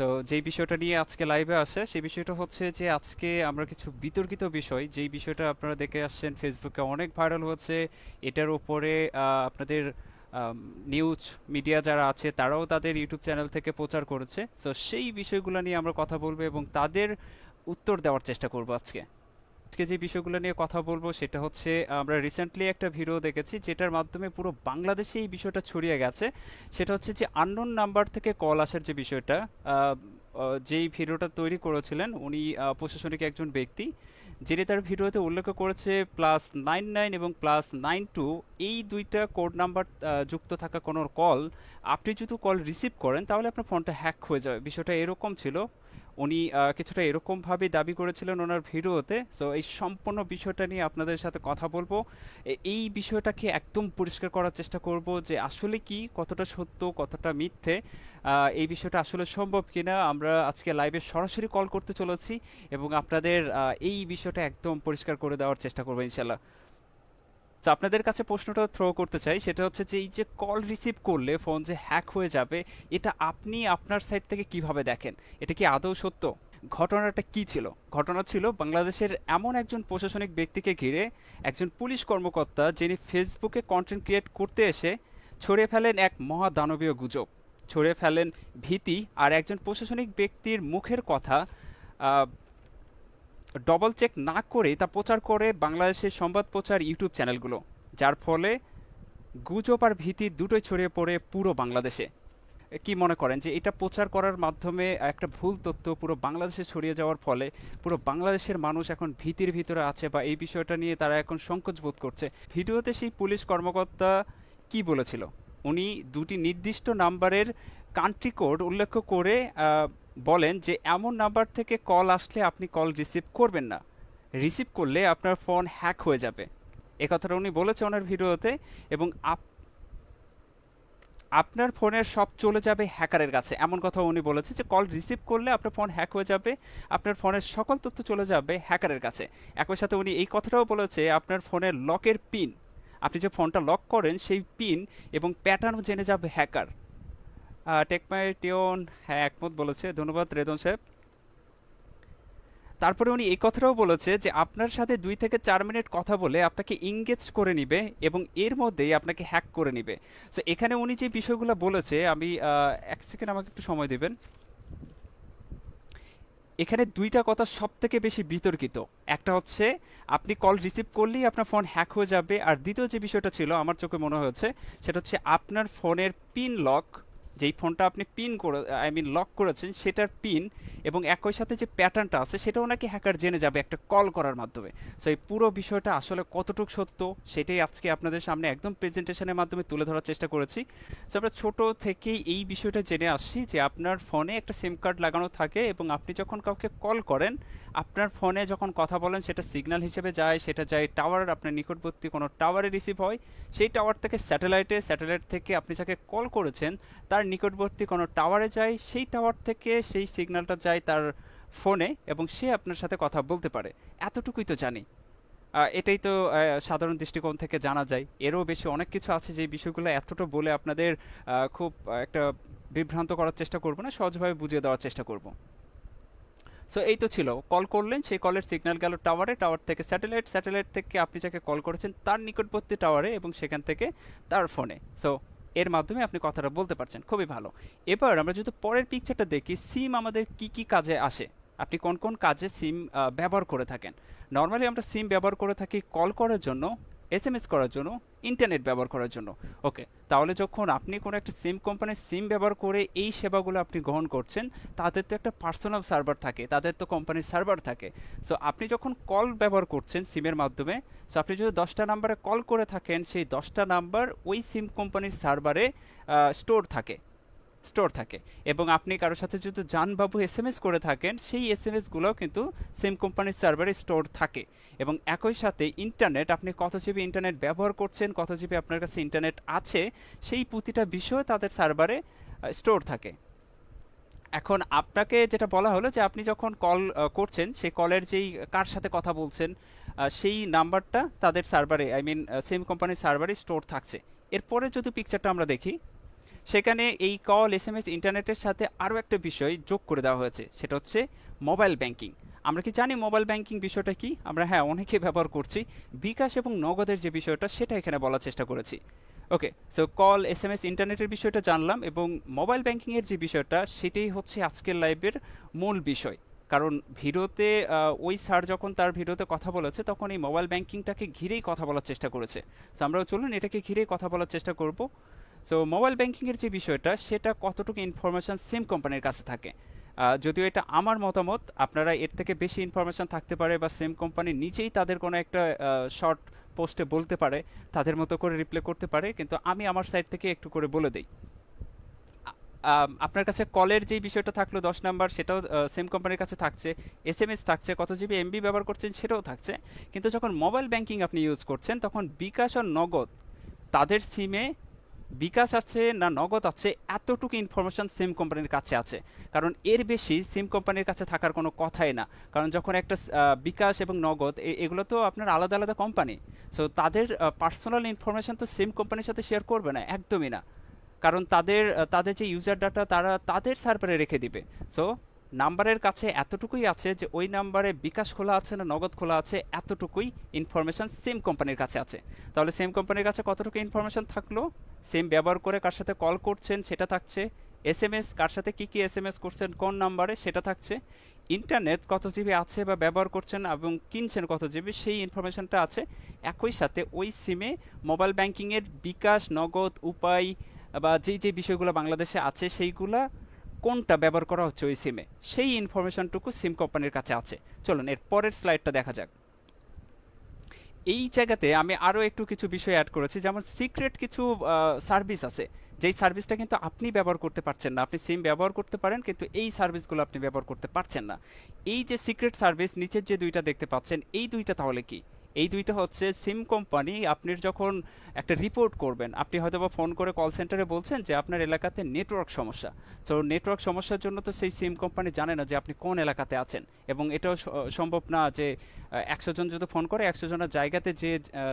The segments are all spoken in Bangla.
তো যেই বিষয়টা নিয়ে আজকে লাইভে আসে সেই বিষয়টা হচ্ছে যে আজকে আমরা কিছু বিতর্কিত বিষয় যেই বিষয়টা আপনারা দেখে আসছেন ফেসবুকে অনেক ভাইরাল হচ্ছে এটার উপরে আপনাদের নিউজ মিডিয়া যারা আছে তারাও তাদের ইউটিউব চ্যানেল থেকে প্রচার করেছে, তো সেই বিষয়গুলো নিয়ে আমরা কথা বলবো এবং তাদের উত্তর দেওয়ার চেষ্টা করব আজকে। আজকে যে বিষয়গুলো নিয়ে কথা বলবো সেটা হচ্ছে আমরা রিসেন্টলি একটা ভিডিও দেখেছি যেটার মাধ্যমে পুরো বাংলাদেশে এই বিষয়টা ছড়িয়ে গেছে। সেটা হচ্ছে যে আননোন নাম্বার থেকে কল আসার যে বিষয়টা, যেই ভিডিওটা তৈরি করেছিলেন উনি প্রশাসনিক একজন ব্যক্তি, যিনি তার ভিডিওতে উল্লেখ করেছে +99 এবং +92 এই দুইটা কোড নাম্বার যুক্ত থাকা কোনো কল আপনি যদি কল রিসিভ করেন তাহলে আপনার ফোনটা হ্যাক হয়ে যাবে। বিষয়টা এরকম ছিল, উনি কিছুটা এরকমভাবে দাবি করেছিলেন ওনার ভিডিওতে। সো এই সম্পূর্ণ বিষয়টা নিয়ে আপনাদের সাথে কথা বলবো। এই বিষয়টাকে একদম পরিষ্কার করার চেষ্টা করব যে আসলে কি, কতটা সত্য কতটা মিথ্যে, এই বিষয়টা আসলে সম্ভব কিনা। আমরা আজকে লাইভে সরাসরি কল করতে চলেছি এবং আপনাদের এই বিষয়টা একদম পরিষ্কার করে দেওয়ার চেষ্টা করবো ইনশাল্লাহ। তো আপনাদের কাছে প্রশ্নটা থ্রো করতে চাই, সেটা হচ্ছে যে এই যে কল রিসিভ করলে ফোন যে হ্যাক হয়ে যাবে, এটা আপনি আপনার সাইড থেকে কিভাবে দেখেন? এটা কি আদৌ সত্য? ঘটনাটা কি ছিল? ঘটনা ছিল বাংলাদেশের এমন একজন প্রশাসনিক ব্যক্তিকে ঘিরে একজন পুলিশ কর্মকর্তা যিনি ফেসবুকে কন্টেন্ট ক্রিয়েট করতে এসে ছড়িয়ে ফেলেন এক মহাদানবীয় গুজব, ছড়িয়ে ফেলেন ভীতি, আর একজন প্রশাসনিক ব্যক্তির মুখের কথা ডবল চেক না করে তা প্রচার করে বাংলাদেশের সংবাদ প্রচার ইউটিউব চ্যানেলগুলো, যার ফলে গুজব আর ভীতি দুটোই ছড়িয়ে পড়ে পুরো বাংলাদেশে। কি মনে করেন যে এটা প্রচার করার মাধ্যমে একটা ভুল তথ্য পুরো বাংলাদেশে ছড়িয়ে যাওয়ার ফলে পুরো বাংলাদেশের মানুষ এখন ভীতির ভিতরে আছে বা এই বিষয়টা নিয়ে তারা এখন সংকোচ বোধ করছে? ভিডিওতে সেই পুলিশ কর্মকর্তা কি বলেছিল? উনি দুটি নির্দিষ্ট নাম্বারের কান্ট্রি কোড উল্লেখ করে বলেন যে এমন নাম্বার থেকে কল আসলে আপনি কল রিসিভ করবেন না, রিসিভ করলে আপনার ফোন হ্যাক হয়ে যাবে। এ কথাটা উনি বলেছে ওনার ভিডিওতে। এবং আপনার ফোনের সব চলে যাবে হ্যাকারের কাছে, এমন কথা উনি বলেছে যে কল রিসিভ করলে আপনার ফোন হ্যাক হয়ে যাবে, আপনার ফোনের সকল তথ্য চলে যাবে হ্যাকারের কাছে। একই সাথে উনি এই কথাটাও বলেছে আপনার ফোনের লকের পিন, আপনি যে ফোনটা লক করেন সেই পিন এবং প্যাটার্ন জেনে যাবে হ্যাকার। টেক মাই টিউন, হ্যাঁ একমত বলেছে, ধন্যবাদ রেদন সাহেব। তারপরে উনি এই কথাটাও বলেছে যে আপনার সাথে 2 থেকে 4 মিনিট কথা বলে আপনাকে ইংগেজ করে নিবে এবং এর মধ্যেই আপনাকে হ্যাক করে নিবে। সো এখানে উনি যে বিষয়গুলো বলেছে, আমি 1 সেকেন্ড আমাকে একটু সময় দেবেন। এখানে দুইটা কথা সব থেকে বেশি বিতর্কিত। একটা হচ্ছে আপনি কল রিসিভ করলেই আপনার ফোন হ্যাক হয়ে যাবে, আর দ্বিতীয় যে বিষয়টা ছিল আমার চোখে মনে হয়েছে সেটা হচ্ছে আপনার ফোনের পিন লক, যেই ফোনটা আপনি পিন করে লক করেছেন সেটার পিন এবং একই সাথে যে প্যাটার্নটা আছে সেটাও নাকি হ্যাকার জেনে যাবে একটা কল করার মাধ্যমে। সো এই পুরো বিষয়টা আসলে কতটুকু সত্য সেটাই আজকে আপনাদের সামনে একদম প্রেজেন্টেশনের মাধ্যমে তুলে ধরার চেষ্টা করেছি। সো আমরা ছোট থেকেই এই বিষয়টা জেনে আসছি যে আপনার ফোনে একটা সিম কার্ড লাগানো থাকে এবং আপনি যখন কাউকে কল করেন, আপনার ফোনে যখন কথা বলেন সেটা সিগন্যাল হিসেবে যায়, সেটা যায় টাওয়ার, আপনার নিকটবর্তী কোনো টাওয়ারে রিসিভ হয়, সেই টাওয়ার থেকে স্যাটেলাইটে, স্যাটেলাইট থেকে আপনি যাকে কল করেছেন তার নিকটবর্তী কোনো টাওয়ারে যায়, সেই টাওয়ার থেকে সেই সিগন্যালটা যায় তার ফোনে এবং সে আপনার সাথে কথা বলতে পারে। এতটুকুই তো জানি। এটাই তো সাধারণ দৃষ্টিকোণ থেকে জানা যায়। এরও বেশি অনেক কিছু আছে যে বিষয়গুলো এতটা বলে আপনাদের খুব একটা বিভ্রান্ত করার চেষ্টা করব না, সহজভাবে বুঝিয়ে দেওয়ার চেষ্টা করব। সো এই তো ছিল, কল করলেন, সেই কলের সিগন্যাল গেল টাওয়ারে, টাওয়ার থেকে স্যাটেলাইট, স্যাটেলাইট থেকে আপনি যাকে কল করেছেন তার নিকটবর্তী টাওয়ারে এবং সেখান থেকে তার ফোনে। সো এর মাধ্যমে আপনি কথাটা বলতে পারছেন, খুবই ভালো। এবার আমরা যদি পরের পিকচারটা দেখি, সিম আমাদের কি কি কাজে আসে, আপনি কোন কোন কাজে সিম ব্যবহার করে থাকেন। নর্মালি আমরা সিম ব্যবহার করে থাকি কল করার জন্য, এসএমএস করার জন্য, ইন্টারনেট ব্যবহার করার জন্য। ওকে, তাহলে যখন আপনি কোনো একটা সিম কোম্পানির সিম ব্যবহার করে এই সেবাগুলো আপনি গ্রহণ করছেন, তাদের তো একটা পার্সোনাল সার্ভার থাকে, তাদের তো কোম্পানির সার্ভার থাকে। সো আপনি যখন কল ব্যবহার করছেন সিমের মাধ্যমে, সো আপনি যদি 10টা নাম্বারে কল করে থাকেন, সেই 10টা নাম্বার ওই সিম কোম্পানির সার্ভারে স্টোর থাকে, এবং আপনি কারোর সাথে যদি জানবাবু এসএমএস করে থাকেন সেই এসএমএসগুলোও কিন্তু সিম কোম্পানির সার্ভারে স্টোর থাকে। এবং একই সাথে ইন্টারনেট, আপনি কত জিবি ইন্টারনেট ব্যবহার করছেন, কত জিবি আপনার কাছে ইন্টারনেট আছে, সেই প্রতিটা বিষয় তাদের সার্ভারে স্টোর থাকে। এখন আপনাকে যেটা বলা হলো যে আপনি যখন কল করছেন সেই কলের যেই কার সাথে কথা বলছেন সেই নাম্বারটা তাদের সার্ভারে, সিম কোম্পানির সার্ভারে স্টোর থাকছে। এরপরে যদি পিকচারটা আমরা দেখি, সেখানে এই কল এসএমএস ইন্টারনেটের সাথে আরও একটা বিষয় যোগ করে দেওয়া হয়েছে, সেটা হচ্ছে মোবাইল ব্যাংকিং। আমরা কি জানি মোবাইল ব্যাংকিং বিষয়টা কি? আমরা হ্যাঁ অনেকে ব্যবহার করছি। বিকাশ এবং নগদের যে বিষয়টা সেটা এখানে বলার চেষ্টা করেছি। ওকে, সো কল এসএমএস ইন্টারনেটের বিষয়টা জানলাম, এবং মোবাইল ব্যাংকিংয়ের যে বিষয়টা সেটাই হচ্ছে আজকের লাইভের মূল বিষয়। কারণ ভিডিওতে ওই স্যার যখন তার ভিডিওতে কথা বলেছে তখন এই মোবাইল ব্যাংকিংটাকে ঘিরেই কথা বলার চেষ্টা করেছে। সো আমরাও চলুন এটাকে ঘিরেই কথা বলার চেষ্টা করব। সো মোবাইল ব্যাংকিংয়ের যে বিষয়টা সেটা কতটুকু ইনফরমেশন সিম কোম্পানির কাছে থাকে। যদিও এটা আমার মতামত, আপনারা এর থেকে বেশি ইনফরমেশন থাকতে পারে, বা সিম কোম্পানি নিজেই তাদের কোনো একটা শর্ট পোস্টে বলতে পারে, তাদের মতো করে রিপ্লাই করতে পারে, কিন্তু আমি আমার সাইড থেকে একটু করে বলে দিই। আপনার কাছে কলের যেই বিষয়টা থাকলো 10 নাম্বার, সেটাও সিম কোম্পানির কাছে থাকছে। এসএমএস থাকছে, কত জিবি এমবি ব্যবহার করছেন সেটাও থাকছে। কিন্তু যখন মোবাইল ব্যাংকিং আপনি ইউজ করছেন তখন বিকাশ আর নগদ, তাদের সিমে বিকাশ আছে না নগদ আছে এতটুকু ইনফরমেশন সিম কোম্পানির কাছে আছে। কারণ এর বেশি সিম কোম্পানির কাছে থাকার কোনো কথাই না। কারণ যখন একটা বিকাশ এবং নগদ এগুলো তো আপনার আলাদা আলাদা কোম্পানি, সো তাদের পার্সোনাল ইনফরমেশন তো সিম কোম্পানির সাথে শেয়ার করবে না, একদমই না। কারণ তাদের যে ইউজার ডাটা তারা তাদের সার্ভারে রেখে দিবে। সো নাম্বারের কাছে এতটুকুই আছে যে ওই নাম্বারে বিকাশ খোলা আছে না নগদ খোলা আছে, এতটুকুই ইনফরমেশন সিম কোম্পানির কাছে আছে। তাহলে সিম কোম্পানির কাছে কতটুকু ইনফরমেশন থাকলো? সিম ব্যবহার করে কার সাথে কল করছেন সেটা থাকছে, এসএমএস কার সাথে কী কী এসএমএস করছেন কোন নাম্বারে সেটা থাকছে, ইন্টারনেট কত জিবি আছে বা ব্যবহার করছেন এবং কিনছেন কত জিবি সেই ইনফরমেশনটা আছে। একই সাথে ওই সিমে মোবাইল ব্যাংকিংয়ের বিকাশ নগদ উপায় বা যেই যে বিষয়গুলো বাংলাদেশে আছে সেইগুলা কোনটা ব্যবহার করা হচ্ছে ওই সিমে, সেই ইনফরমেশনটুকু সিম কোম্পানির কাছে আছে। চলুন এর পরের স্লাইডটা দেখা যাক। এই জায়গাতে আমি আরও একটু কিছু বিষয় অ্যাড করেছি, যেমন সিক্রেট কিছু সার্ভিস আছে, যেই সার্ভিসটা কিন্তু আপনি ব্যবহার করতে পারছেন না। আপনি সিম ব্যবহার করতে পারেন কিন্তু এই সার্ভিসগুলো আপনি ব্যবহার করতে পারছেন না। এই যে সিক্রেট সার্ভিস নিচের যে দুইটা দেখতে পাচ্ছেন, এই দুইটা তাহলে কি? এই দুইটা হচ্ছে সিম কোম্পানি আপনি যখন একটা রিপোর্ট করবেন, আপনি হয়তো বা ফোন করে কল সেন্টারে বলছেন যে আপনার এলাকাতে নেটওয়ার্ক সমস্যা। তো নেটওয়ার্ক সমস্যার জন্য তো সেই সিম কোম্পানি জানে না যে আপনি কোন এলাকাতে আছেন, এবং এটাও সম্ভব না যে 100 জন যদি ফোন করে 100 জনের জায়গাতে যে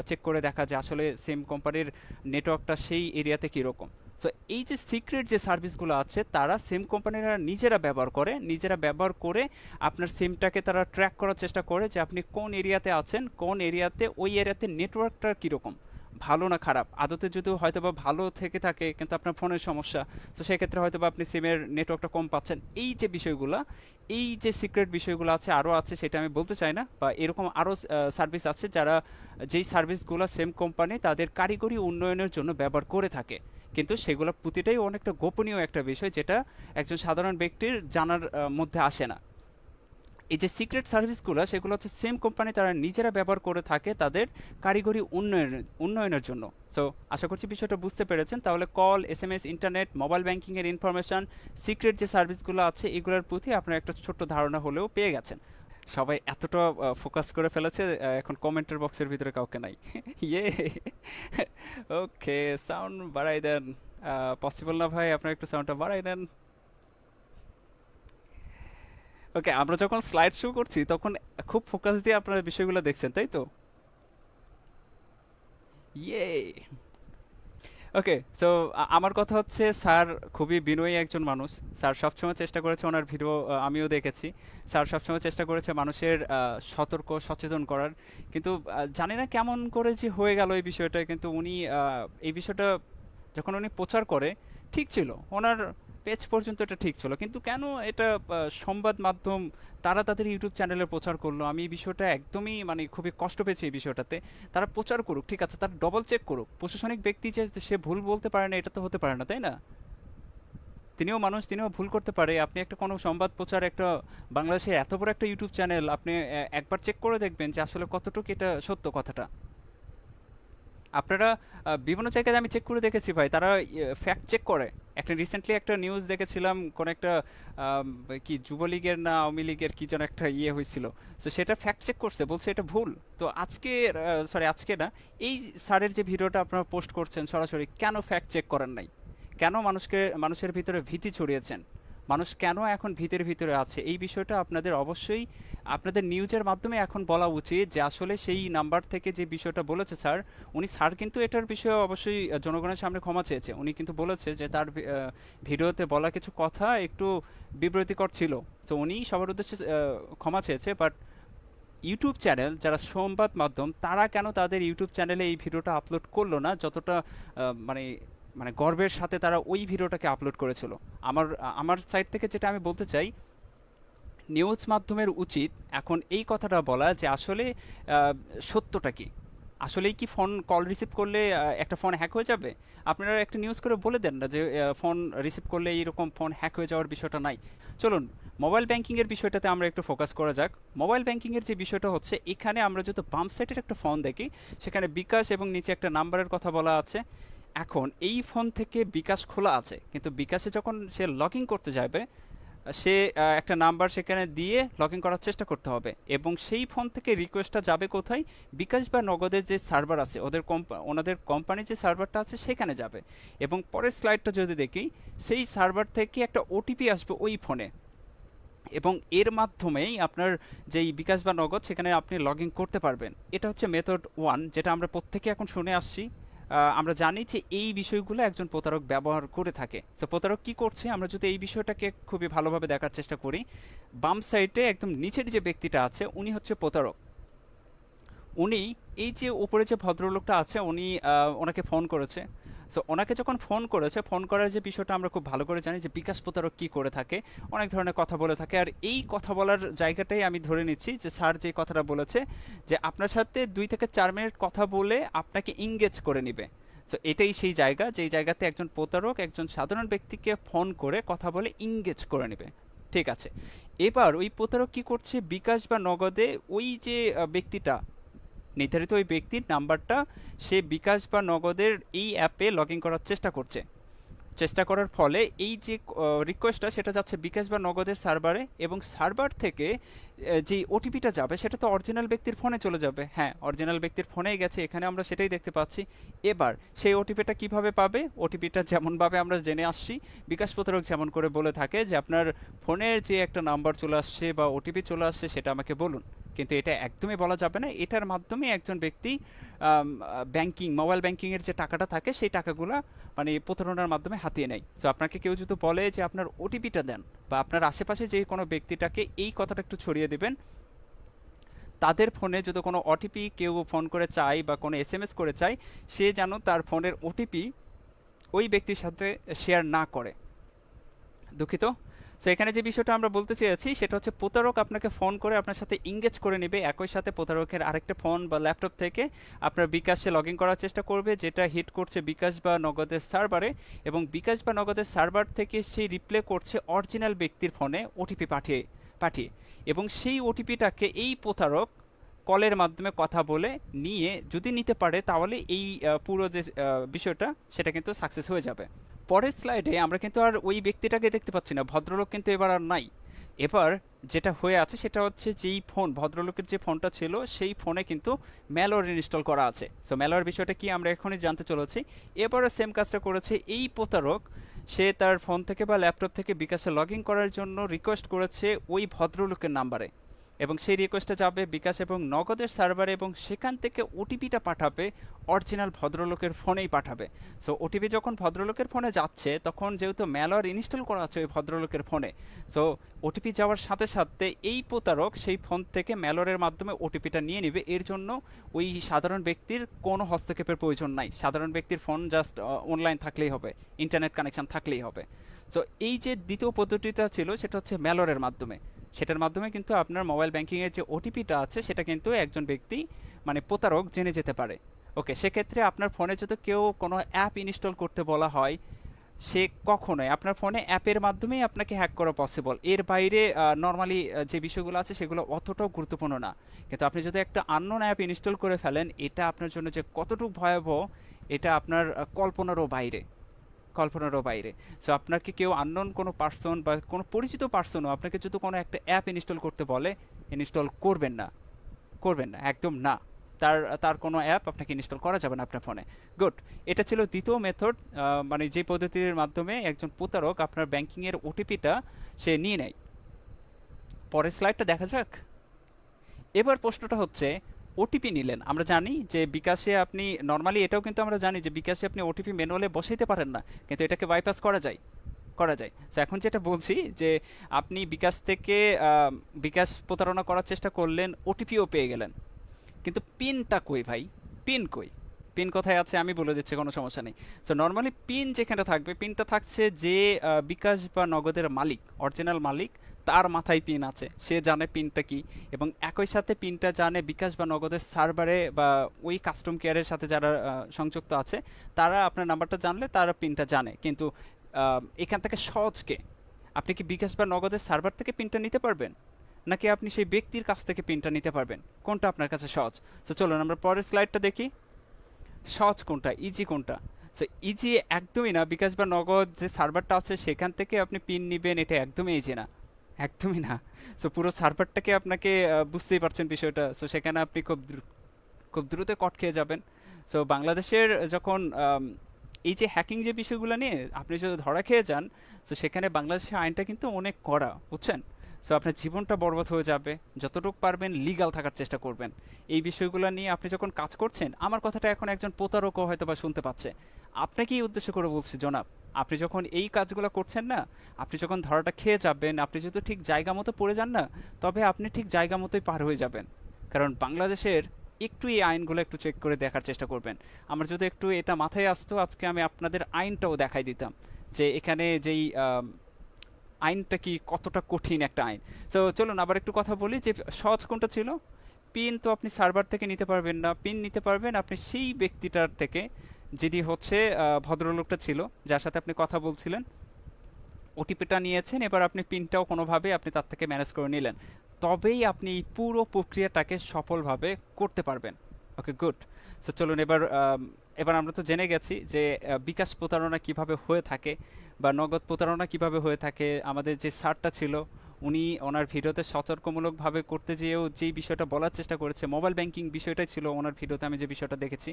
চেক করে দেখা যে আসলে সিম কোম্পানির নেটওয়ার্কটা সেই এরিয়াতে কীরকম। সো এই যে সিক্রেট যে সার্ভিসগুলো আছে তারা সিম কোম্পানিরা নিজেরা ব্যবহার করে, নিজেরা ব্যবহার করে আপনার সিমটাকে তারা ট্র্যাক করার চেষ্টা করে যে আপনি কোন এরিয়াতে আছেন, কোন এরিয়াতে ওই এরিয়াতে নেটওয়ার্কটা কীরকম, ভালো না খারাপ। আদতে যদি হয়তো বা ভালো থেকে থাকে কিন্তু আপনার ফোনের সমস্যা, তো সেক্ষেত্রে হয়তো বা আপনি সিমের নেটওয়ার্কটা কম পাচ্ছেন। এই যে বিষয়গুলো, এই যে সিক্রেট বিষয়গুলো আছে, আরও আছে সেটা আমি বলতে চাই না, বা এরকম আরও সার্ভিস আছে যারা, যেই সার্ভিসগুলো সেম কোম্পানি তাদের কারিগরি উন্নয়নের জন্য ব্যবহার করে থাকে, কিন্তু সেগুলো প্রতিটাই অনেকটা গোপনীয় একটা বিষয় যেটা একজন সাধারণ ব্যক্তির জানার মধ্যে আসে না। এই যে সিক্রেট সার্ভিসগুলো সেগুলো হচ্ছে সেম কোম্পানি তারা নিজেরা ব্যবহার করে থাকে তাদের কারিগরি উন্নয়নের জন্য। সো আশা করছি বিষয়টা বুঝতে পেরেছেন। তাহলে কল এসএমএস ইন্টারনেট মোবাইল ব্যাংকিংয়ের ইনফরমেশন সিক্রেট যে সার্ভিসগুলো আছে এগুলোর প্রতি আপনার একটা ছোট্ট ধারণা হলেও পেয়ে গেছেন। সবাই এতটা ফোকাস করে ফেলেছে, এখন কমেন্টের বক্সের ভিতরে কাউকে নাই। ইয়ে, ওকে, সাউন্ড বাড়াই দেন। পসিবল না ভাই, আপনার একটু সাউন্ডটা বাড়াই দেন। ওকে, আমরা যখন স্লাইড শো করছি তখন খুব ফোকাস দিয়ে আপনারা বিষয়গুলো দেখছেন, তাই তো? ইয়ে, ওকে। সো আমার কথা হচ্ছে স্যার খুবই বিনয়ী একজন মানুষ। স্যার সবসময় চেষ্টা করেছে, ওনার ভিডিও আমিও দেখেছি, স্যার সবসময় চেষ্টা করেছে মানুষের সতর্ক সচেতন করার। কিন্তু জানি না কেমন করে যে হয়ে গেল এই বিষয়টা, কিন্তু উনি এই বিষয়টা যখন উনি প্রচার করে ঠিক ছিল, ওনার পেজ পর্যন্ত এটা ঠিক ছিল, কিন্তু কেন এটা সংবাদ মাধ্যম তারা তাদের ইউটিউব চ্যানেলে প্রচার করলো, আমি এই বিষয়টা একদমই মানে খুবই কষ্ট পেয়েছি এই বিষয়টাতে। তারা প্রচার করুক, ঠিক আছে, তারা ডবল চেক করুক। প্রশাসনিক ব্যক্তি যে সে ভুল বলতে পারে না এটা তো হতে পারে না, তাই না? তিনিও মানুষ, তিনিও ভুল করতে পারে। আপনি একটা কোনো সংবাদ প্রচার, একটা বাংলাদেশের এত বড় একটা ইউটিউব চ্যানেল, আপনি একবার চেক করে দেখবেন যে আসলে কতটুকু এটা সত্য কথাটা। আপনারা বিভিন্ন জায়গায় আমি চেক করে দেখেছি ভাই, তারা ফ্যাক্ট চেক করে। একটা রিসেন্টলি একটা নিউজ দেখেছিলাম, কোন একটা কি যুবলীগের না আওয়ামী লীগের কি যেন একটা ইয়ে হয়েছিল, তো সেটা ফ্যাক্ট চেক করছে, বলছে এটা ভুল। তো আজকে, সরি আজকে না, এই স্যারের যে ভিডিওটা আপনারা পোস্ট করছেন সরাসরি, কেন ফ্যাক্ট চেক করেন নাই? কেন মানুষের ভিতরে ভীতি ছড়িয়েছেন? মানুষ কেন এখন ভিতরে ভিতরে আছে এই বিষয়টা আপনাদের অবশ্যই আপনাদের নিউজের মাধ্যমে এখন বলা উচিত যে আসলে সেই নাম্বার থেকে যে বিষয়টা বলেছে স্যার, উনি স্যার কিন্তু এটার বিষয়ে অবশ্যই জনগণের সামনে ক্ষমা চেয়েছে। উনি কিন্তু বলেছে যে তার ভিডিওতে বলা কিছু কথা একটু বিব্রতিকর ছিল। তো উনি সবার উদ্দেশ্যে ক্ষমা চেয়েছে, বাট ইউটিউব চ্যানেল যারা সংবাদ মাধ্যম তারা কেন তাদের ইউটিউব চ্যানেলে এই ভিডিওটা আপলোড করলো না, যতটা মানে মানে গর্বের সাথে তারা ওই ভিডিওটাকে আপলোড করেছিল। আমার আমার সাইড থেকে যেটা আমি বলতে চাই, নিউজ মাধ্যমের উচিত এখন এই কথাটা বলা যে আসলে সত্যটা কি। আসলেই কি ফোন কল রিসিভ করলে একটা ফোন হ্যাক হয়ে যাবে? আপনারা একটা নিউজ করে বলে দেন না যে ফোন রিসিভ করলে এইরকম ফোন হ্যাক হয়ে যাওয়ার বিষয়টা নাই। চলুন মোবাইল ব্যাংকিংয়ের বিষয়টাতে আমরা একটু ফোকাস করা যাক। মোবাইল ব্যাংকিংয়ের যে বিষয়টা হচ্ছে, এখানে আমরা যত বাম সাইডের একটা ফোন দেখি সেখানে বিকাশ এবং নিচে একটা নাম্বারের কথা বলা আছে। এখন এই ফোন থেকে বিকাশ খোলা আছে, কিন্তু বিকাশে যখন সে লগ ইন করতে যাবে সে একটা নাম্বার সেখানে দিয়ে লগ ইন করার চেষ্টা করতে হবে, এবং সেই ফোন থেকে রিকোয়েস্টটা যাবে কোথায়? বিকাশ বা নগদের যে সার্ভার আছে, ওনাদের কোম্পানির যে সার্ভারটা আছে সেখানে যাবে। এবং পরের স্লাইডটা যদি দেখি, সেই সার্ভার থেকে একটা ওটিপি আসবে ওই ফোনে, এবং এর মাধ্যমেই আপনার যেই বিকাশ বা নগদ সেখানে আপনি লগ ইন করতে পারবেন। এটা হচ্ছে মেথড ওয়ান, যেটা আমরা প্রত্যেকে এখন শুনে আসছি। আমরা জানি যে এই বিষয়গুলো একজন প্রতারক ব্যবহার করে থাকে। তো প্রতারক কি করছে, আমরা যদি এই বিষয়টাকে খুবই ভালোভাবে দেখার চেষ্টা করি, বাম সাইডে একদম নিচের যে ব্যক্তিটা আছে উনি হচ্ছে প্রতারক। উনি এই যে উপরে যে ভদ্রলোকটা আছে উনি ওনাকে ফোন করেছে। সো ওনাকে যখন ফোন করেছে, ফোন করার যে বিষয়টা আমরা খুব ভালো করে জানি যে বিকাশ প্রতারক কী করে থাকে, অনেক ধরনের কথা বলে থাকে। আর এই কথা বলার জায়গাটাই আমি ধরে নিচ্ছি যে স্যার যে কথাটা বলেছে যে আপনার সাথে 2 থেকে 4 মিনিট কথা বলে আপনাকে ইংগেজ করে নিবে। সো এটাই সেই জায়গা, যেই জায়গাতে একজন প্রতারক একজন সাধারণ ব্যক্তিকে ফোন করে কথা বলে ইংগেজ করে নেবে। ঠিক আছে, এবার ওই প্রতারক কি করছে, বিকাশ বা নগদে ওই যে ব্যক্তিটা নির্ধারিত ওই ব্যক্তির নাম্বারটা সে বিকাশ বা নগদের এই অ্যাপে লগ ইন করার চেষ্টা করছে। চেষ্টা করার ফলে এই যে রিকোয়েস্টটা সেটা যাচ্ছে বিকাশ বা নগদের সার্ভারে, এবং সার্ভার থেকে যে ওটিপিটা যাবে সেটা তো অরিজিনাল ব্যক্তির ফোনে চলে যাবে। হ্যাঁ, অরিজিনাল ব্যক্তির ফোনেই গেছে, এখানে আমরা সেটাই দেখতে পাচ্ছি। এবার সেই ওটিপিটা কিভাবে পাবে? ওটিপিটা যেমনভাবে আমরা জেনে আসছি, বিকাশ প্রতারক যেমন করে বলে থাকে যে আপনার ফোনের যে একটা নাম্বার চলে আসছে বা ওটিপি চলে আসছে সেটা আমাকে বলুন। কিন্তু এটা একদমই বলা যাবে না। এটার মাধ্যমে একজন ব্যক্তি মোবাইল ব্যাংকিংয়ের যে টাকাটা থাকে সেই টাকাগুলো মানে প্রতারণার মাধ্যমে হাতিয়ে নেয়। সো আপনাকে কেউ যদি বলে যে আপনার ওটিপিটা দেন, বা আপনার আশেপাশে যে কোনো ব্যক্তিটাকে এই কথাটা একটু ছড়িয়ে দেবেন, তাদের ফোনে যদি কোনো ওটিপি কেউ ফোন করে চায় বা কোনো এসএমএস করে চায়, সে যেন তার ফোনের ওটিপি ওই ব্যক্তির সাথে শেয়ার না করে। দুঃখিত। সো এখানে যে বিষয়টা আমরা বলতে চেয়েছি সেটা হচ্ছে প্রতারক আপনাকে ফোন করে আপনার সাথে ইংগেজ করে নেবে, একই সাথে প্রতারকের আরেকটা ফোন বা ল্যাপটপ থেকে আপনার বিকাশে লগ ইন করার চেষ্টা করবে, যেটা হিট করছে বিকাশ বা নগদের সার্ভারে, এবং বিকাশ বা নগদের সার্ভার থেকে সেই রিপ্লে করছে অরিজিনাল ব্যক্তির ফোনে ওটিপি পাঠিয়ে পাঠিয়ে এবং সেই ওটিপিটাকে এই প্রতারক কলের মাধ্যমে কথা বলে নিয়ে যদি নিতে পারে, তাহলে এই পুরো যে বিষয়টা সেটা কিন্তু সাকসেস হয়ে যাবে। পরের স্লাইডে আমরা কিন্তু আর ওই ব্যক্তিটাকে দেখতে পাচ্ছি না, ভদ্রলোক কিন্তু এবার আর নাই। এবার যেটা হয়ে আছে সেটা হচ্ছে যেই ফোন ভদ্রলোকের যে ফোনটা ছিল সেই ফোনে কিন্তু ম্যালওয়্যার ইনস্টল করা আছে। সো ম্যালওয়্যার বিষয়টা কি আমরা এখনই জানতে চলেছি। এবারও সেম কাজটা করেছে এই প্রতারক, সে তার ফোন থেকে বা ল্যাপটপ থেকে বিকাশে লগ ইন করার জন্য রিকোয়েস্ট করেছে ওই ভদ্রলোকের নাম্বারে, এবং সেই রিকোয়েস্টটা যাবে বিকাশ এবং নগদের সার্ভারে, এবং সেখান থেকে ওটিপিটা পাঠাবে অরিজিনাল ভদ্রলোকের ফোনেই পাঠাবে। সো ওটিপি যখন ভদ্রলোকের ফোনে যাচ্ছে, তখন যেহেতু ম্যালওয়্যার ইনস্টল করা আছে ওই ভদ্রলোকের ফোনে, সো ওটিপি যাওয়ার সাথে সাথে এই প্রতারক সেই ফোন থেকে ম্যালওয়্যারের মাধ্যমে ওটিপিটা নিয়ে নেবে। এর জন্য ওই সাধারণ ব্যক্তির কোনো হস্তক্ষেপের প্রয়োজন নাই। সাধারণ ব্যক্তির ফোন জাস্ট অনলাইন থাকলেই হবে, ইন্টারনেট কানেকশন থাকলেই হবে। সো এই যে দ্বিতীয় পদ্ধতিটা ছিল সেটা হচ্ছে ম্যালওয়্যারের মাধ্যমে। সেটার মাধ্যমে কিন্তু আপনার মোবাইল ব্যাংকিংয়ের যে ওটিপিটা আছে সেটা কিন্তু একজন ব্যক্তি মানে প্রতারক জেনে যেতে পারে। ওকে, সেক্ষেত্রে আপনার ফোনে যদি কেউ কোনো অ্যাপ ইনস্টল করতে বলা হয়, সে কখনোই আপনার ফোনে অ্যাপের মাধ্যমেই আপনাকে হ্যাক করা পসিবল। এর বাইরে নর্মালি যে বিষয়গুলো আছে সেগুলো অতটাও গুরুত্বপূর্ণ না। কিন্তু আপনি যদি একটা আননোন অ্যাপ ইনস্টল করে ফেলেন, এটা আপনার জন্য যে কতটুকু ভয়াবহ এটা আপনার কল্পনারও বাইরে। সো আপনাকে কেউ আননোন কোনো পার্সন বা কোনো পরিচিত পার্সনও আপনাকে যদি কোনো একটা অ্যাপ ইনস্টল করতে বলে, ইনস্টল করবেন না, করবেন না, একদম না। তার তার কোনো অ্যাপ আপনাকে ইনস্টল করা যাবে না আপনার ফোনে। গুড। এটা ছিল দ্বিতীয় মেথড, মানে যে পদ্ধতির মাধ্যমে একজন প্রতারক আপনার ব্যাংকিংয়ের ওটিপিটা সে নিয়ে নেয়। পরের স্লাইডটা দেখা যাক। এবার প্রশ্নটা হচ্ছে, ওটিপি নিলেন, আমরা জানি যে বিকাশে আপনি নর্মালি, এটাও কিন্তু আমরা জানি যে বিকাশে আপনি ওটিপি ম্যানুয়ালে বসাইতে পারেন না, কিন্তু এটাকে বাইপাস করা যায়, করা যায়। তো এখন যেটা বলছি যে আপনি বিকাশ থেকে বিকাশ প্রতারণা করার চেষ্টা করলেন, ওটিপিও পেয়ে গেলেন, কিন্তু পিনটা কই ভাই? পিন কই? পিন কোথায় আছে আমি বলে দিচ্ছি, কোনো সমস্যা নেই। সো নর্মালি পিন যেখানে থাকবে, পিনটা থাকছে যে বিকাশ বা নগদের মালিক, অরিজিনাল মালিক, তার মাথায় পিন আছে, সে জানে পিনটা কি। এবং একই সাথে পিনটা জানে বিকাশ বা নগদের সার্ভারে বা ওই কাস্টম কেয়ারের সাথে যারা সংযুক্ত আছে, তারা আপনার নাম্বারটা জানলে তারা পিনটা জানে। কিন্তু এখান থেকে সহজকে আপনি কি বিকাশ বা নগদের সার্ভার থেকে পিনটা নিতে পারবেন, নাকি আপনি সেই ব্যক্তির কাছ থেকে পিনটা নিতে পারবেন? কোনটা আপনার কাছে সহজ? তো চলুন আমরা পরের স্লাইডটা দেখি। সহজ কোনটা, ইজি কোনটা? সো ইজি একদমই না, বিকাশ বা নগদ যে সার্ভারটা আছে সেখান থেকে আপনি পিন নিবেন, এটা একদমই ইজি না, একদমই না। সো পুরো সার্ভারটাকে আপনাকে বুঝতেই পারছেন বিষয়টা, সো সেখানে আপনি খুব দ্রুত কট খেয়ে যাবেন। সো বাংলাদেশের যখন এই যে হ্যাকিং যে বিষয়গুলো নিয়ে আপনি যদি ধরা খেয়ে যান, তো সেখানে বাংলাদেশের আইনটা কিন্তু অনেক কড়া, বুঝছেন? সো আপনার জীবনটা বরবাদ হয়ে যাবে। যতটুকু পারবেন লিগাল থাকার চেষ্টা করবেন। এই বিষয়গুলো নিয়ে আপনি যখন কাজ করছেন, আমার কথাটা এখন একজন প্রতারকও হয়তো বা শুনতে পাচ্ছে। আপনাকেই উদ্দেশ্য করে বলছি জনাব, আপনি যখন এই কাজগুলো করছেন না, আপনি যখন ধরাটা খেয়ে যাবেন, আপনি যদি ঠিক জায়গা মতো পড়ে যান না, তবে আপনি ঠিক জায়গা মতোই পার হয়ে যাবেন। কারণ বাংলাদেশের একটু এই আইনগুলো একটু চেক করে দেখার চেষ্টা করবেন। আমার যদি একটু এটা মাথায় আসতো, আজকে আমি আপনাদের আইনটাও দেখাই দিতাম যে এখানে যেই আইনটা কি, কতটা কঠিন একটা আইন। সো চলুন আবার একটু কথা বলি যে সহজ কোনটা ছিল। পিন তো আপনি সার্ভার থেকে নিতে পারবেন না, পিন নিতে পারবেন আপনি সেই ব্যক্তিটার থেকে, যিনি হচ্ছে ভদ্রলোকটা ছিল যার সাথে আপনি কথা বলছিলেন, ওটিপিটা নিয়েছেন, এবার আপনি পিনটাও কোনোভাবে আপনি তার থেকে ম্যানেজ করে নিলেন, তবেই আপনি এই পুরো প্রক্রিয়াটাকে সফলভাবে করতে পারবেন। ওকে, গুড। সো চলুন এবার এবার আমরা তো জেনে গেছি যে বিকাশ প্রতারণা কিভাবে হয়ে থাকে বা নগদ প্রতারণা কিভাবে হয়ে থাকে। আমাদের যে স্যারটা ছিল, উনি ওনার ভিডিওতে সতর্কমূলকভাবে করতে যেয়েও যেই বিষয়টা বলার চেষ্টা করেছে, মোবাইল ব্যাংকিং বিষয়টাই ছিল ওনার ভিডিওতে আমি যে বিষয়টা দেখেছি।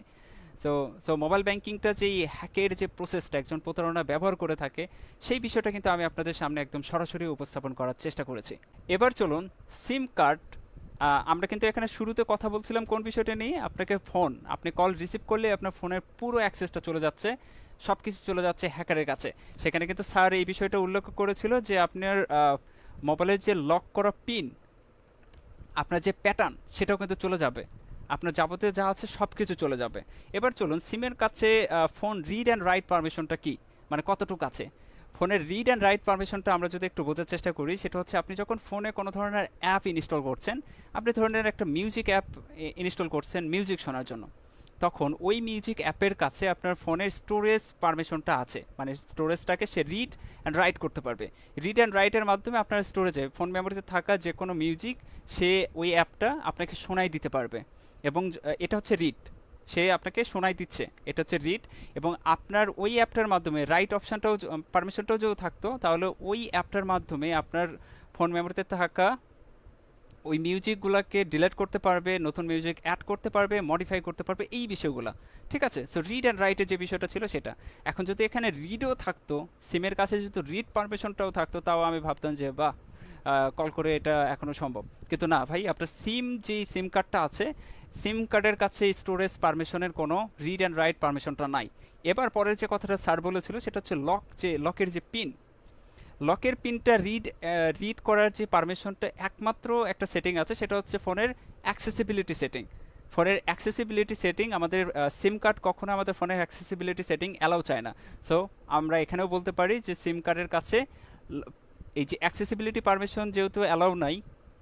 সো সো মোবাইল ব্যাংকিংটা যেই হ্যাকের যে প্রসেসটা একজন প্রতারণা ব্যবহার করে থাকে, সেই বিষয়টা কিন্তু আমি আপনাদের সামনে একদম সরাসরি উপস্থাপন করার চেষ্টা করেছি। এবার চলুন সিম কার্ড, আমরা কিন্তু এখানে শুরুতে কথা বলছিলাম কোন বিষয়টা নিয়ে, আপনাকে ফোন, আপনি কল রিসিভ করলে আপনার ফোনের পুরো অ্যাক্সেসটা চলে যাচ্ছে, সব কিছু চলে যাচ্ছে হ্যাকারের কাছে। সেখানে কিন্তু স্যার এই বিষয়টা উল্লেখ করেছিল যে আপনার মোবাইলের যে লক করা পিন, আপনার যে প্যাটার্ন, সেটাও কিন্তু চলে যাবে, আপনার যাবতীয় যা আছে সব কিছু চলে যাবে। এবার চলুন সিমের কাছে ফোন রিড অ্যান্ড রাইট পারমিশনটা কি, মানে কতটুকু আছে। ফোনের রিড অ্যান্ড রাইট পারমিশনটা আমরা যদি একটু বোঝার চেষ্টা করি, সেটা হচ্ছে আপনি যখন ফোনে কোনো ধরনের অ্যাপ ইনস্টল করছেন, আপনি ধরনের একটা মিউজিক অ্যাপ ইনস্টল করছেন মিউজিক শোনার জন্য, তখন ওই মিউজিক অ্যাপের কাছে আপনার ফোনের স্টোরেজ পারমিশনটা আছে, মানে স্টোরেজটাকে সে রিড অ্যান্ড রাইট করতে পারবে। রিড অ্যান্ড রাইটের মাধ্যমে আপনার স্টোরেজে ফোন মেমোরিতে থাকা যে কোনো মিউজিক সে ওই অ্যাপটা আপনাকে শোনাই দিতে পারবে। এবং এটা হচ্ছে রিড, সে আপনাকে শোনাই দিচ্ছে, এটা হচ্ছে রিড। এবং আপনার ওই অ্যাপটার মাধ্যমে রাইট অপশানটাও, পারমিশনটাও যদি থাকতো, তাহলে ওই অ্যাপটার মাধ্যমে আপনার ফোন মেমোরিতে থাকা ওই মিউজিকগুলোকে ডিলিট করতে পারবে, নতুন মিউজিক অ্যাড করতে পারবে, মডিফাই করতে পারবে, এই বিষয়গুলো। ঠিক আছে, সো রিড অ্যান্ড রাইটের যে বিষয়টা ছিল সেটা। এখন যদি এখানে রিডও থাকতো, সিমের কাছে যদি রিড পারমিশনটাও থাকতো, তাও আমি ভাবতাম যে বাহ, কল করে এটা এখনও সম্ভব। কিন্তু না ভাই, আপনার যেই সিম কার্ডটা আছে, সিম কার্ডের কাছে স্টোরেজ পারমিশনের কোনো রিড অ্যান্ড রাইট পারমিশনটা নাই। এবার পরের যে কথাটা স্যার বলেছিল সেটা হচ্ছে লকের যে পিন, লকের পিনটা রিড করার যে পারমিশনটা, একমাত্র একটা সেটিং আছে, সেটা হচ্ছে ফোনের অ্যাক্সেসিবিলিটি সেটিং। ফোনের অ্যাক্সেসিবিলিটি সেটিং, আমাদের সিম কার্ড কখনো আমাদের ফোনের অ্যাক্সেসিবিলিটি সেটিং অ্যালাউ চায় না। সো আমরা এখানেও বলতে পারি যে সিম কার্ডের কাছে এই যে অ্যাক্সেসিবিলিটি পারমিশন যেহেতু অ্যালাউ নাই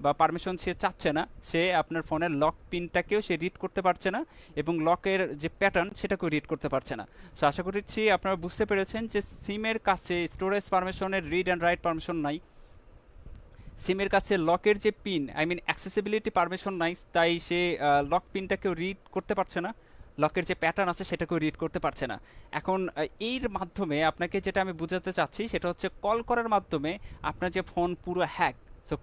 বা পারমিশন সে চাচ্ছে না, সে আপনার ফোনের লক পিনটাকেও সে রিড করতে পারছে না, এবং লকের যে প্যাটার্ন সেটাকেও রিড করতে পারছে না। সো আশা করছি আপনারা বুঝতে পেরেছেন যে সিমের কাছে স্টোরেজ পারমিশনের রিড অ্যান্ড রাইট পারমিশন নাই, সিমের কাছে লকের যে pin, I mean accessibility permission নাই, তাই সে লক পিনটাকেও রিড করতে পারছে না, লকের যে প্যাটার্ন আছে সেটাকেও রিড করতে পারছে না। এখন এর মাধ্যমে আপনাকে যেটা আমি বোঝাতে চাচ্ছি সেটা হচ্ছে, কল করার মাধ্যমে আপনার যে ফোন পুরো হ্যাক, সো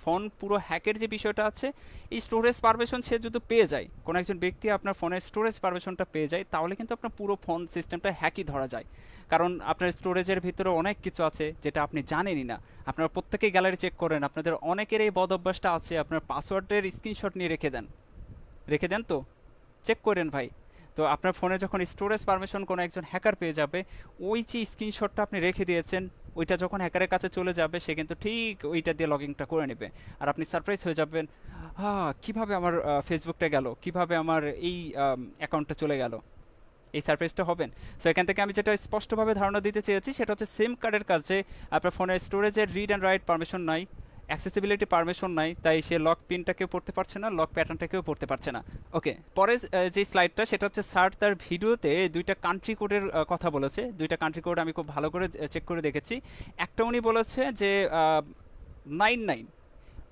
ফোন পুরো হ্যাকের যে বিষয়টা আছে, এই স্টোরেজ পারমিশন সে যদি পেয়ে যায়, কোনো একজন ব্যক্তি আপনার ফোনের স্টোরেজ পারমিশনটা পেয়ে যায়, তাহলে কিন্তু আপনার পুরো ফোন সিস্টেমটা হ্যাকই ধরা যায়। কারণ আপনার স্টোরেজের ভিতরে অনেক কিছু আছে যেটা আপনি জানেনই না। আপনারা প্রত্যেকেই গ্যালারি চেক করেন, আপনাদের অনেকের এই বদ অভ্যাসটা আছে, আপনার পাসওয়ার্ডের স্ক্রিনশট নিয়ে রেখে দেন তো, চেক করেন ভাই। তো আপনার ফোনে যখন স্টোরেজ পারমিশন কোনো একজন হ্যাকার পেয়ে যাবে, ওই যে স্ক্রিনশটটা আপনি রেখে দিয়েছেন, ওইটা যখন হ্যাকারের কাছে চলে যাবে, সে কিন্তু ঠিক ওইটা দিয়ে লগইনটা করে নেবে। আর আপনি সারপ্রাইজ হয়ে যাবেন, কিভাবে আমার ফেসবুকটা গেল, কিভাবে আমার এই অ্যাকাউন্টটা চলে গেল, এই সারপ্রাইজটা হবেন। সো এখান থেকে আমি যেটা স্পষ্টভাবে ধারণা দিতে চেয়েছি সেটা হচ্ছে সিম কার্ডের কাছে আপনার ফোনের স্টোরেজের রিড অ্যান্ড রাইট পারমিশন নাই, অ্যাক্সেসিবিলিটি পারমিশন নাই, তাই সে লক পিনটাকেও পড়তে পারছে না, লক প্যাটার্নটাকেও পড়তে পারছে না। ওকে, পরে যে স্লাইডটা সেটা হচ্ছে স্যার তার ভিডিওতে দুইটা কান্ট্রি কোডের কথা বলেছে। দুইটা কান্ট্রি কোড আমি খুব ভালো করে চেক করে দেখেছি। একটা উনি বলেছে যে 99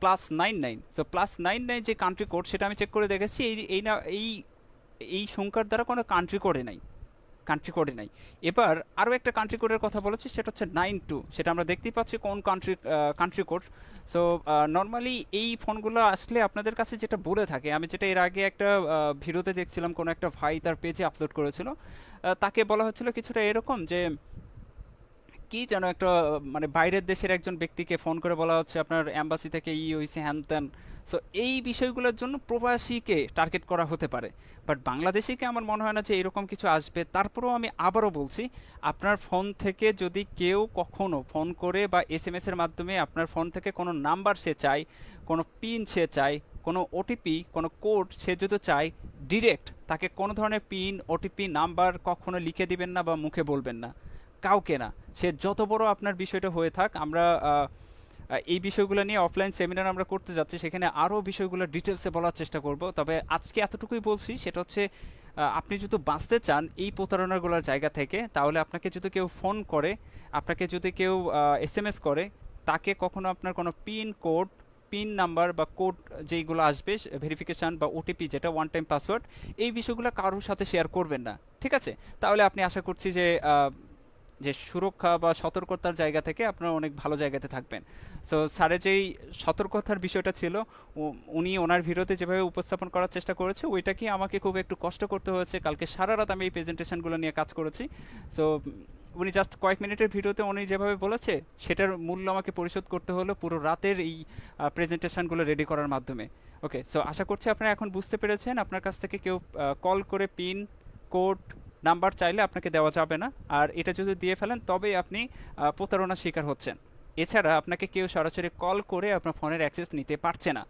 +99, সো +99 যে কান্ট্রি কোড সেটা আমি চেক করে দেখেছি, এই সংখ্যার দ্বারা কোনো কান্ট্রি কোডে নাই। এবার আরও একটা কান্ট্রি কোডের কথা বলেছি, সেটা হচ্ছে 92। সেটা আমরা দেখতেই পাচ্ছি কোন কান্ট্রি কোড। সো নর্মালি এই ফোনগুলো আসলে আপনাদের কাছে যেটা বলে থাকে, আমি যেটা এর আগে একটা ভিডিওতে দেখছিলাম, কোনো একটা ভাই তার পেজে আপলোড করেছিল, তাকে বলা হচ্ছিল কিছুটা এরকম যে কি যেন একটা মানে বাইরের দেশের একজন ব্যক্তিকে ফোন করে বলা হচ্ছে আপনার অ্যাম্বাসি থেকে হয়েছে হ্যান ত্যান। সো এই বিষয়গুলোর জন্য প্রবাসীকে টার্গেট করা হতে পারে, বাট বাংলাদেশিকে আমার মনে হয় না যে এরকম কিছু আসবে। তারপরেও আমি আবারও বলছি, আপনার ফোন থেকে যদি কেউ কখনো ফোন করে বা এসএমএস এর মাধ্যমে আপনার ফোন থেকে কোনো নাম্বার সে চায়, কোনো পিন সে চায়, কোনো ওটিপি, কোনো কোড সে যদি চায়, ডিরেক্ট তাকে কোনো ধরনের পিন, ওটিপি, নাম্বার কখনো লিখে দিবেন না বা মুখে বলবেন না, কাউকে না। সে যত বড় আপনার বিষয়টা হয়ে থাক, আমরা এই বিষয়গুলো নিয়ে অফলাইন সেমিনার আমরা করতে যাচ্ছি, সেখানে আরও বিষয়গুলো ডিটেলসে বলার চেষ্টা করব। তবে আজকে এতটুকুই বলছি, সেটা হচ্ছে আপনি যদি বাঁচতে চান এই প্রতারণাগুলোর জায়গা থেকে, তাহলে আপনাকে যদি কেউ ফোন করে, আপনাকে যদি কেউ এসএমএস করে, তাকে কখনো আপনার কোনো পিন নাম্বার বা কোড যেইগুলো আসবে, ভেরিফিকেশান বা ওটিপি যেটা ওয়ান টাইম পাসওয়ার্ড, এই বিষয়গুলো কারোর সাথে শেয়ার করবেন না, ঠিক আছে? তাহলে আপনি আশা করছি যে সুরক্ষা বা সতর্কতার জায়গা থেকে আপনারা অনেক ভালো জায়গাতে থাকবেন। সো স্যারের যেই সতর্কতার বিষয়টা ছিল, উনি ওনার ভিডিওতে যেভাবে উপস্থাপন করার চেষ্টা করেছে, ওইটাকে আমাকে খুব একটু কষ্ট করতে হয়েছে। কালকে সারা রাত আমি এই প্রেজেন্টেশনগুলো নিয়ে কাজ করেছি। সো উনি জাস্ট কয়েক মিনিটের ভিডিওতে উনি যেভাবে বলেছে, সেটার মূল্য আমাকে পরিশোধ করতে হলো পুরো রাতের এই প্রেজেন্টেশনগুলো রেডি করার মাধ্যমে। ওকে, সো আশা করছি আপনারা এখন বুঝতে পেরেছেন, আপনার কাছ থেকে কেউ কল করে পিন, কোড, নাম্বার চাইলে আপনাকে দেওয়া যাবে না। আর এটা যদি দিয়ে ফেলেন তবেই আপনি প্রতারণার শিকার হচ্ছেন। এছাড়া আপনাকে কেউ সরাসরি কল করে আপনার ফোনের অ্যাক্সেস নিতে পারছে না।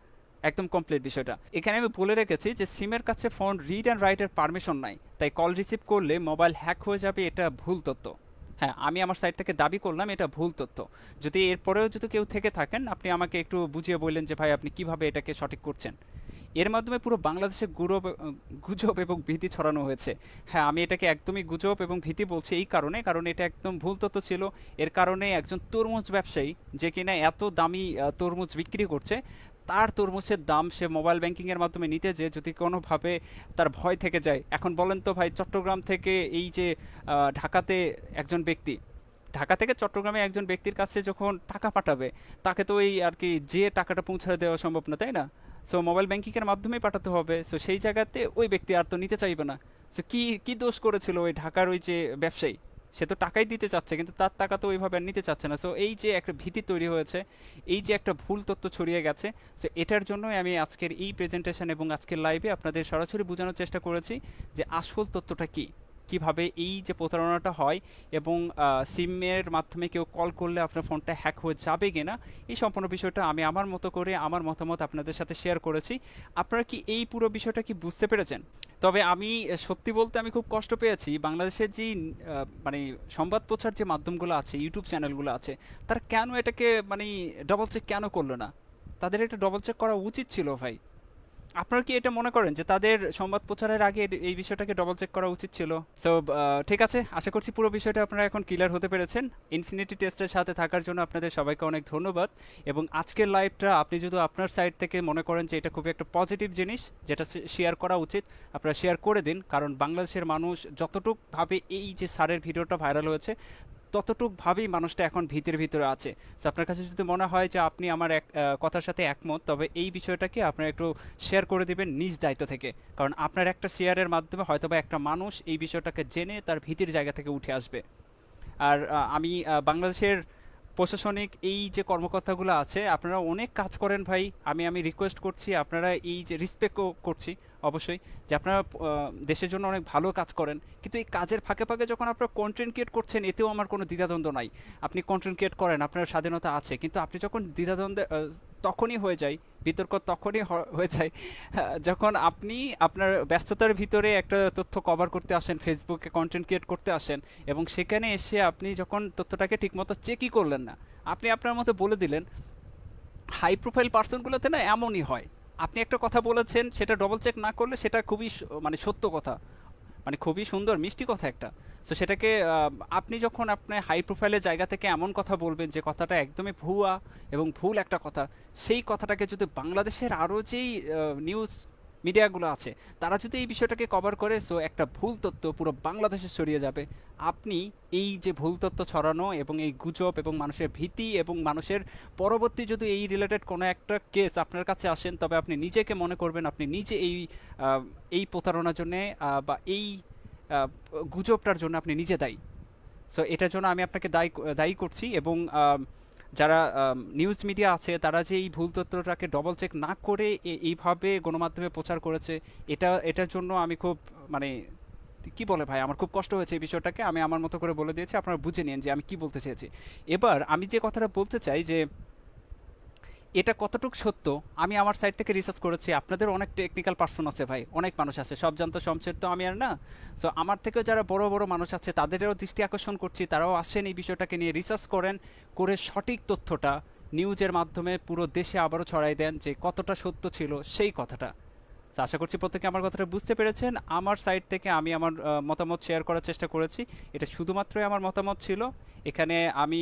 একদম কমপ্লিট বিষয়টা। এখানে আমি বলে রেখেছি যে সিমের কাছে ফোন রিড অ্যান্ড রাইটের পারমিশন নাই, তাই কল রিসিভ করলে মোবাইল হ্যাক হয়ে যাবে, এটা ভুল তথ্য। হ্যাঁ, আমি আমার সাইড থেকে দাবি করলাম এটা ভুল তথ্য। যদি এরপরেও যদি কেউ থেকে থাকেন, আপনি আমাকে একটু বুঝিয়ে বললেন যে ভাই আপনি কিভাবে এটাকে সঠিক করছেন। এর মাধ্যমে পুরো বাংলাদেশে গুজব এবং ভীতি ছড়ানো হয়েছে। হ্যাঁ, আমি এটাকে একদমই গুজব এবং ভীতি বলছি এই কারণ এটা একদম ভুল তথ্য ছিল। এর কারণে একজন তরমুজ ব্যবসায়ী, যে কিনা এত দামি তরমুজ বিক্রি করছে, তার তরমুজের দাম সে মোবাইল ব্যাংকিংয়ের মাধ্যমে নিতে যে যদি কোনোভাবে তার ভয় থেকে যায়। এখন বলেন তো ভাই, চট্টগ্রাম থেকে এই যে ঢাকাতে একজন ব্যক্তি, ঢাকা থেকে চট্টগ্রামে একজন ব্যক্তির কাছে যখন টাকা পাঠাবে, তাকে তো এই আর কি যে টাকাটা পৌঁছাতে দেওয়া সম্ভব না, তাই না? সো মোবাইল ব্যাংকিংয়ের মাধ্যমেই পাঠাতে হবে। সো সেই জায়গাতে ওই ব্যক্তি আর তো নিতে চাইবে না। সো কি কি দোষ করেছিল ওই ঢাকার ওই যে ব্যবসায়ী? সে তো টাকাই দিতে চাচ্ছে, কিন্তু তার টাকা তো ওইভাবে আর নিতে চাচ্ছে না। সো এই যে একটা ভীতি তৈরি হয়েছে, এই যে একটা ভুল তথ্য ছড়িয়ে গেছে, সো এটার জন্যই আমি আজকের এই প্রেজেন্টেশন এবং আজকের লাইভে আপনাদের সরাসরি বোঝানোর চেষ্টা করেছি যে আসল তথ্যটা কী, কিভাবে এই যে প্রতারণাটা হয়, এবং সিমের মাধ্যমে কেউ কল করলে আপনার ফোনটা হ্যাক হয়ে যাবে কিনা, এই সম্পূর্ণ বিষয়টা আমি আমার মতো করে আমার মতামত আপনাদের সাথে শেয়ার করেছি। আপনারা কি এই পুরো বিষয়টা কি বুঝতে পেরেছেন? তবে আমি সত্যি বলতে আমি খুব কষ্ট পেয়েছি, বাংলাদেশের যে মানে সংবাদ প্রচার যে মাধ্যমগুলো আছে, ইউটিউব চ্যানেলগুলো আছে, তারা কেন এটাকে মানে ডবল চেক কেন করলো না? তাদের এটা ডবল চেক করা উচিত ছিল ভাই। আপনারা কি এটা মনে করেন যে তাদের সংবাদ প্রচারের আগে এই বিষয়টাকে ডবল চেক করা উচিত ছিল? সো ঠিক আছে, আশা করছি পুরো বিষয়টা আপনারা এখন ক্লিয়ার হতে পেরেছেন। ইনফিনিটি টেস্টের সাথে থাকার জন্য আপনাদের সবাইকে অনেক ধন্যবাদ। এবং আজকের লাইভটা আপনি যদি আপনার সাইড থেকে মনে করেন যে এটা খুবই একটা পজিটিভ জিনিস, যেটা শেয়ার করা উচিত, আপনারা শেয়ার করে দিন। কারণ বাংলাদেশের মানুষ যতটুকু ভাবে এই যে স্যারের ভিডিওটা ভাইরাল হয়েছে, ততটুকভাবেই মানুষটা এখন ভীতির ভিতরে আছে। তো আপনার কাছে যদি মনে হয় যে আপনি আমার কথার সাথে একমত, তবে এই বিষয়টাকে আপনারা একটু শেয়ার করে দিবেন নিজ দায়িত্ব থেকে, কারণ আপনার একটা শেয়ারের মাধ্যমে হয়তোবা একটা মানুষ এই বিষয়টাকে জেনে তার ভীতির জায়গা থেকে উঠে আসবে। আর আমি বাংলাদেশের প্রশাসনিক এই যে কর্মকর্তাগুলো আছে, আপনারা অনেক কাজ করেন ভাই। আমি রিকোয়েস্ট করছি, আপনারা এই যে রিসপেক্টও করছি অবশ্যই, যে আপনারা দেশের জন্য অনেক ভালো কাজ করেন, কিন্তু এই কাজের ফাঁকে ফাঁকে যখন আপনারা কন্টেন্ট ক্রিয়েট করছেন, এতেও আমার কোনো দ্বিধাদ্বন্দ্ব নাই। আপনি কন্টেন্ট ক্রিয়েট করেন, আপনার স্বাধীনতা আছে, কিন্তু আপনি যখন দ্বিধাদ্বন্দ্বে তখনই হয়ে যায়, বিতর্ক তখনই হয়ে যায় যখন আপনি আপনার ব্যস্ততার ভিতরে একটা তথ্য কভার করতে আসেন, ফেসবুকে কন্টেন্ট ক্রিয়েট করতে আসেন, এবং সেখানে এসে আপনি যখন তথ্যটাকে ঠিকমতো চেকই করলেন না, আপনি আপনার মতো বলে দিলেন। হাই প্রোফাইল পার্সনগুলোতে না এমনই হয়, আপনি একটা কথা বলেছেন, সেটা ডবল চেক না করলে সেটা খুবই মানে সত্য কথা, মানে খুবই সুন্দর মিষ্টি কথা একটা। সো সেটাকে আপনি যখন আপনার হাই প্রোফাইলের জায়গা থেকে এমন কথা বলবেন যে কথাটা একদমই ভুয়া এবং ভুল একটা কথা, সেই কথাটাকে যদি বাংলাদেশের আরও যেই নিউজ মিডিয়াগুলো আছে তারা যদি এই বিষয়টাকে কভার করে, সো একটা ভুল তথ্য পুরো বাংলাদেশে ছড়িয়ে যাবে। আপনি এই যে ভুল তথ্য ছড়ানো এবং এই গুজব এবং মানুষের ভীতি এবং মানুষের পরবর্তী যদি এই রিলেটেড কোনো একটা কেস আপনার কাছে আসেন, তবে আপনি নিজেকে মনে করবেন আপনি নিজে এই প্রতারণার জন্যে বা এই আহ, গুজবটার জন্য আপনি নিজে দায়ী। সো এটার জন্য আমি আপনাকে দায়ী করছি, এবং যারা নিউজ মিডিয়া আছে তারা যে এই ভুল তথ্যটাকে ডবল চেক না করে এইভাবে গণমাধ্যমে প্রচার করেছে, এটার জন্য আমি খুব মানে কি বলে ভাই, আমার খুব কষ্ট হয়েছে এই বিষয়টাকে। আমি আমার মতো করে বলে দিয়েছি, আপনারা বুঝে নিন যে আমি কি বলতে চেয়েছি। এবার আমি যে কথাটা বলতে চাই যে এটা কতটুকু সত্য, আমি আমার সাইড থেকে রিসার্চ করেছি। আপনাদের অনেক টেকনিক্যাল পার্সন আছে ভাই, অনেক মানুষ আছে, সব জানতো সমচের তো আমি আর না। সো আমার থেকেও যারা বড় বড় মানুষ আছে তাদেরও দৃষ্টি আকর্ষণ করছি, তারাও আসেন এই বিষয়টাকে নিয়ে রিসার্চ করেন, করে সঠিক তথ্যটা নিউজের মাধ্যমে পুরো দেশে আবারও ছড়াই দেন যে কতটা সত্য ছিল সেই কথাটা। তো আশা করছি প্রত্যেকে আমার কথাটা বুঝতে পেরেছেন। আমার সাইড থেকে আমি আমার মতামত শেয়ার করার চেষ্টা করেছি, এটা শুধুমাত্রই আমার মতামত ছিল। এখানে আমি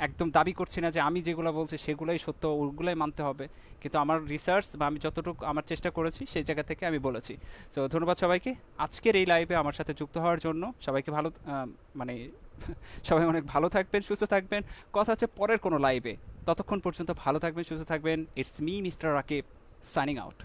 একদম দাবি করছি না যে আমি যেগুলো বলছি সেগুলোই সত্য, ওগুলোই মানতে হবে, কিন্তু আমার রিসার্চ বা আমি যতটুকু আমার চেষ্টা করেছি সেই জায়গা থেকে আমি বলেছি। তো ধন্যবাদ সবাইকে আজকের এই লাইভে আমার সাথে যুক্ত হওয়ার জন্য। সবাইকে ভালো মানে সবাই অনেক ভালো থাকবেন, সুস্থ থাকবেন। কথা হচ্ছে পরের কোনো লাইভে, ততক্ষণ পর্যন্ত ভালো থাকবেন, সুস্থ থাকবেন। It's me mister Rakib, signing out.